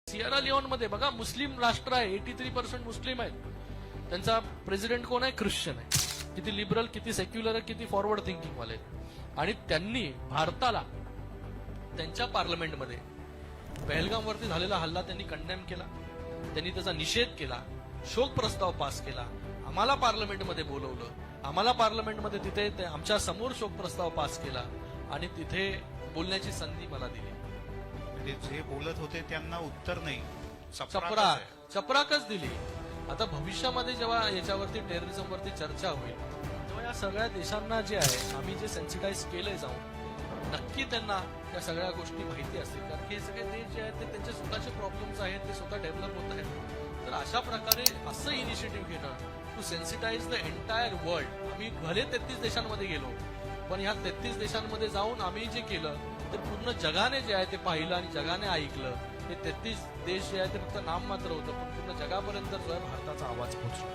Sierra लिओनमध्ये बघा मुस्लिम राष्ट्र आहे, 83% मुस्लिम आहेत. त्यांचा प्रेसिडेंट कोण आहे? ख्रिश्चन आहे. किती लिबरल, किती सेक्युलर, किती फॉरवर्ड थिंकिंग वाले. आणि त्यांनी भारताला त्यांच्या पार्लमेंटमध्ये पहलगामवरती झालेला हल्ला त्यांनी कंडेम केला. त्यांनी त्याचा निषेध केला, शोक प्रस्ताव पास केला, आम्हाला पार्लमेंटमध्ये बोलवलं, आम्हाला पार्लमेंटमध्ये तिथे आमच्या समोर शोक प्रस्ताव पास केला आणि तिथे बोलण्याची संधी मला दिली. जे बोलत होते त्यांना उत्तर नाही, चपराकच दिली. आता भविष्यामध्ये जेव्हा याच्यावरती टेररिझमवरती चर्चा होईल तेव्हा या सगळ्या देशांना जे आहे आम्ही जे सेन्सिटाईज केलंय जाऊन, नक्की त्यांना या सगळ्या गोष्टी माहिती असतील. कारण की हे सगळे देश जे आहेत ते त्यांचे स्वतःचे प्रॉब्लेम्स आहेत, ते स्वतः डेव्हलप होत आहेत. तर अशा प्रकारे असं इनिशिएटिव्ह घेणं to sensitise the entire world. आम्ही भले 33 देशांमध्ये गेलो, पण ह्या 33 देशांमध्ये जाऊन आम्ही जे केलं ते पूर्ण जगाने जे आहे ते पाहिलं आणि जगाने ऐकलं. हे 33 देश जे आहे ते फक्त नाम मात्र होतं, पण पूर्ण जगापर्यंत जो आहे भारताचा आवाज पोहोचला.